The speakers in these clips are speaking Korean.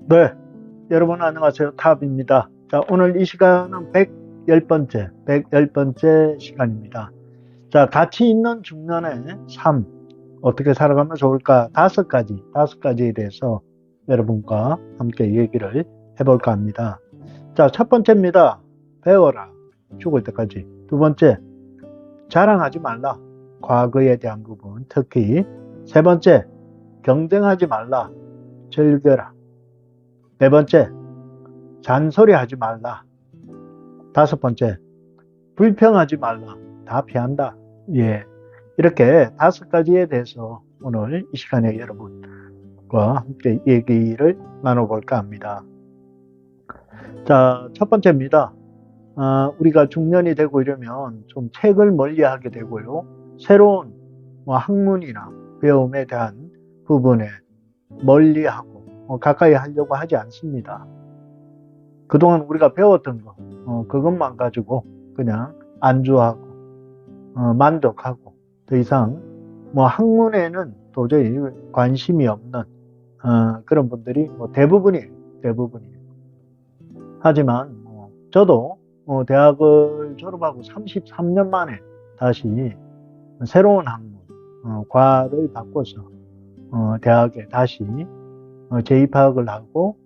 네, 여러분 안녕하세요. 탑입니다. 자, 오늘 이 시간은 110번째 시간입니다. 자, 가치 있는 중년의 삶, 어떻게 살아가면 좋을까? 다섯 가지에 대해서 여러분과 함께 얘기를 해볼까 합니다. 자, 첫 번째입니다. 배워라. 죽을 때까지. 두 번째, 자랑하지 말라. 과거에 대한 부분, 특히. 세 번째, 경쟁하지 말라. 즐겨라. 네 번째, 잔소리하지 말라. 다섯 번째, 불평하지 말라. 다 피한다. 예. 이렇게 다섯 가지에 대해서 오늘 이 시간에 여러분과 함께 얘기를 나눠볼까 합니다. 자, 첫 번째입니다. 우리가 중년이 되고 이러면 좀 책을 멀리 하게 되고요. 새로운 학문이나 배움에 대한 부분에 멀리 하고 가까이 하려고 하지 않습니다. 그동안 우리가 배웠던 거, 그것만 가지고 그냥 안주하고, 만족하고, 더 이상, 학문에는 도저히 관심이 없는, 그런 분들이 대부분이에요. 하지만, 저도, 대학을 졸업하고 33년 만에 다시 새로운 학문, 과를 바꿔서, 대학에 다시 재입학을 하고,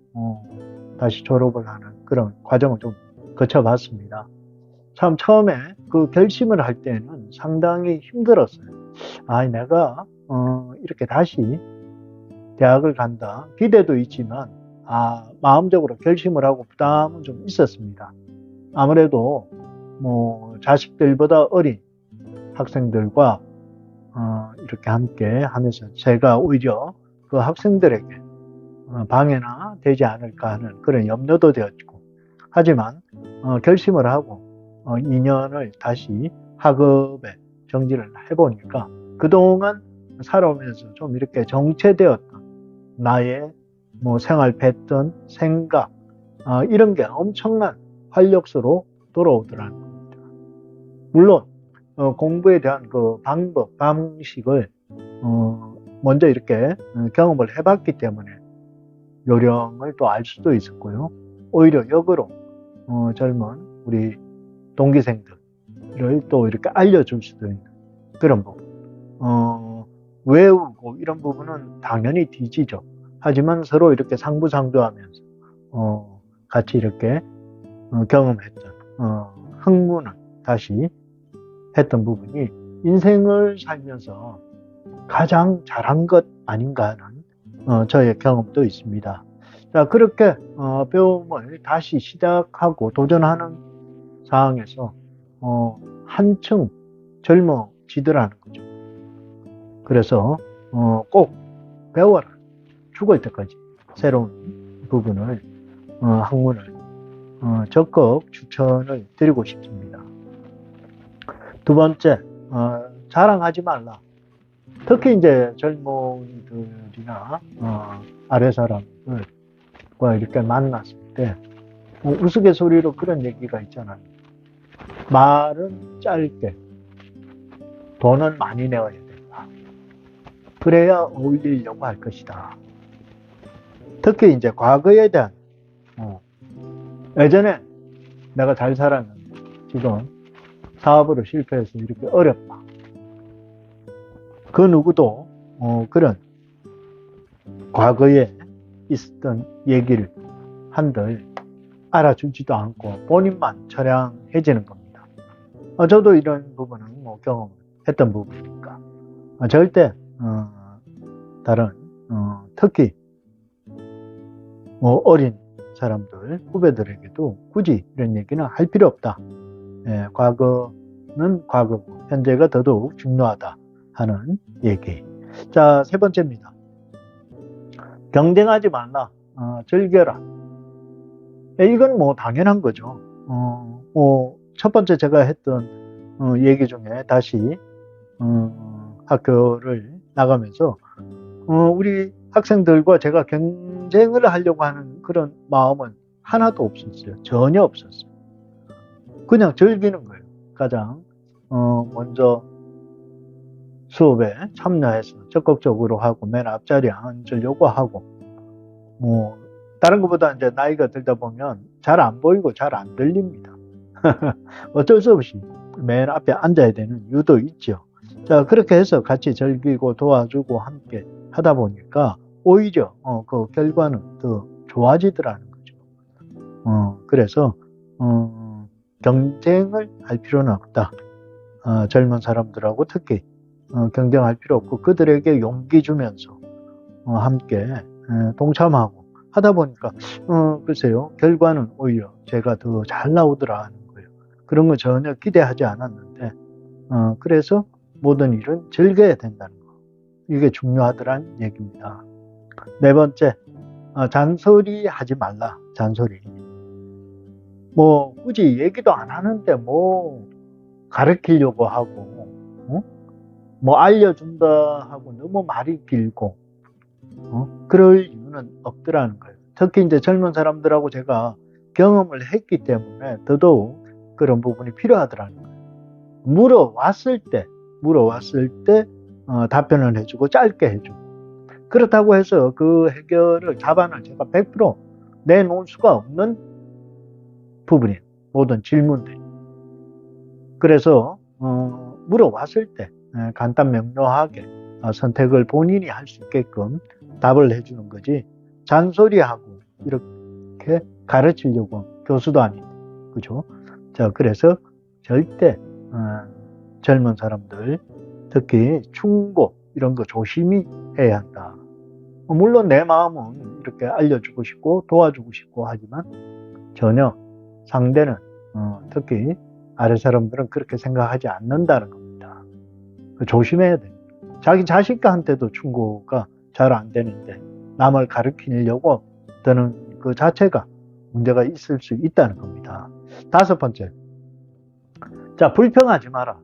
다시 졸업을 하는 그런 과정을 좀 거쳐봤습니다. 참 처음에 그 결심을 할 때는 상당히 힘들었어요. 내가 이렇게 다시 대학을 간다. 기대도 있지만 마음적으로 결심을 하고 부담은 좀 있었습니다. 아무래도 자식들보다 어린 학생들과 이렇게 함께 하면서 제가 오히려 그 학생들에게 방해나 되지 않을까 하는 그런 염려도 되었고, 하지만 결심을 하고 2년을 다시 학업에 정진을 해보니까 그동안 살아오면서 좀 이렇게 정체되었던 나의 생활 패턴, 생각, 이런 게 엄청난 활력소로 돌아오더라는 겁니다. 물론 공부에 대한 그 방식을 먼저 이렇게 경험을 해봤기 때문에 요령을 또 알 수도 있었고요. 오히려 역으로 젊은 우리 동기생들을 또 이렇게 알려줄 수도 있는 그런 부분. 외우고 이런 부분은 당연히 뒤지죠. 하지만 서로 이렇게 상부상조하면서 같이 이렇게 경험했던 학문을 다시 했던 부분이 인생을 살면서 가장 잘한 것 아닌가 하는 저의 경험도 있습니다. 자, 그렇게 배움을 다시 시작하고 도전하는 상황에서 한층 젊어지더라는 거죠. 그래서 꼭 배워라. 죽을 때까지 새로운 부분을 학문을 적극 추천을 드리고 싶습니다. 두 번째, 자랑하지 말라. 특히 이제 젊은이들이나 아래 사람들과 이렇게 만났을 때 우스갯소리로 그런 얘기가 있잖아요. 말은 짧게, 돈은 많이 내어야 된다. 그래야 어울리려고 할 것이다. 특히 이제 과거에 대한 예전에 내가 잘 살았는데 지금 사업으로 실패해서 이렇게 어렵다. 그 누구도 그런 과거에 있었던 얘기를 한들 알아주지도 않고 본인만 처량해지는 겁니다. 저도 이런 부분은 경험했던 부분이니까 절대 다른 특히 어린 사람들, 후배들에게도 굳이 이런 얘기는 할 필요 없다. 과거는 과거고 현재가 더더욱 중요하다 하는 얘기. 자, 세 번째입니다. 경쟁하지 말라. 즐겨라. 이건 당연한 거죠. 첫 번째 제가 했던 얘기 중에 다시 학교를 나가면서 우리 학생들과 제가 경쟁을 하려고 하는 그런 마음은 하나도 없었어요. 전혀 없었어요. 그냥 즐기는 거예요. 가장 먼저 수업에 참여해서 적극적으로 하고 맨 앞자리에 앉으려고 하고 다른 것보다 이제 나이가 들다 보면 잘 안 보이고 잘 안 들립니다. 어쩔 수 없이 맨 앞에 앉아야 되는 이유도 있죠. 자, 그렇게 해서 같이 즐기고 도와주고 함께 하다 보니까 오히려 그 결과는 더 좋아지더라는 거죠. 그래서 경쟁을 할 필요는 없다. 젊은 사람들하고 특히 경쟁할 필요 없고 그들에게 용기 주면서 함께 동참하고 하다 보니까 글쎄요, 결과는 오히려 제가 더 잘 나오더라는 거예요. 그런 거 전혀 기대하지 않았는데 그래서 모든 일은 즐겨야 된다는 거, 이게 중요하더란 얘기입니다. 네 번째, 잔소리 하지 말라. 잔소리. 뭐 굳이 얘기도 안 하는데 뭐 가르치려고 하고 뭐 알려준다 하고 너무 말이 길고 그럴 이유는 없더라는 거예요. 특히 이제 젊은 사람들하고 제가 경험을 했기 때문에 더더욱 그런 부분이 필요하더라는 거예요. 물어왔을 때 답변을 해주고 짧게 해주고, 그렇다고 해서 그 해결을 답안을 제가 100% 내놓을 수가 없는 부분이에요. 모든 질문들이. 그래서 물어왔을 때 간단 명료하게 선택을 본인이 할 수 있게끔 답을 해주는 거지, 잔소리하고 이렇게 가르치려고 교수도 아닌데, 그죠? 자, 그래서 절대 젊은 사람들, 특히 충고 이런 거 조심히 해야 한다. 물론 내 마음은 이렇게 알려주고 싶고 도와주고 싶고 하지만 전혀 상대는 특히 아래 사람들은 그렇게 생각하지 않는다는 겁니다. 조심해야 돼요. 자기 자식한테도 충고가 잘 안 되는데 남을 가르치려고 드는 그 자체가 문제가 있을 수 있다는 겁니다. 다섯 번째, 자, 불평하지 마라.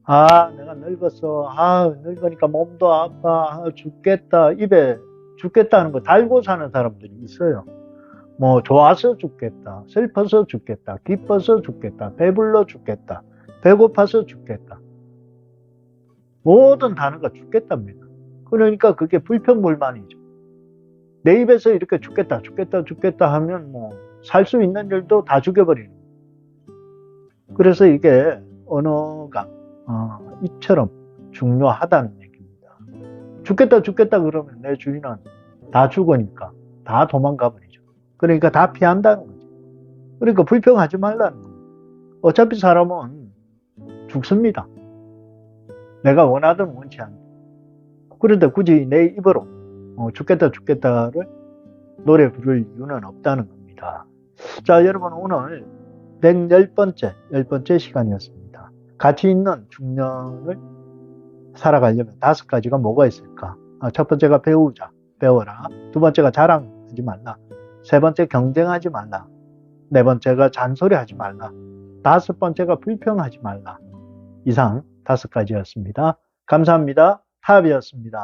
내가 늙었어. 늙으니까 몸도 아파. 죽겠다. 입에 죽겠다는 거 달고 사는 사람들이 있어요. 뭐 좋아서 죽겠다, 슬퍼서 죽겠다, 기뻐서 죽겠다, 배불러 죽겠다, 배고파서 죽겠다. 모든 단어가 죽겠답니다. 그러니까 그게 불평불만이죠. 내 입에서 이렇게 죽겠다, 죽겠다, 죽겠다 하면 뭐 살 수 있는 일도 다 죽여버리는 거예요. 그래서 이게 언어가 이처럼 중요하다는 얘기입니다. 죽겠다, 죽겠다 그러면 내 주인은 다 죽으니까 다 도망가 버리죠. 그러니까 다 피한다는 거죠. 그러니까 불평하지 말라는 거예요. 어차피 사람은 죽습니다. 내가 원하든 원치 않든. 그런데 굳이 내 입으로 죽겠다 죽겠다를 노래 부를 이유는 없다는 겁니다. 자, 여러분, 오늘 10번째 시간이었습니다. 가치 있는 중년을 살아가려면 5가지가 뭐가 있을까? 첫 번째가 배워라. 두 번째가 자랑하지 말라. 세 번째, 경쟁하지 말라. 네 번째가 잔소리하지 말라. 다섯 번째가 불평하지 말라. 이상 5가지였습니다. 감사합니다. 타협이었습니다.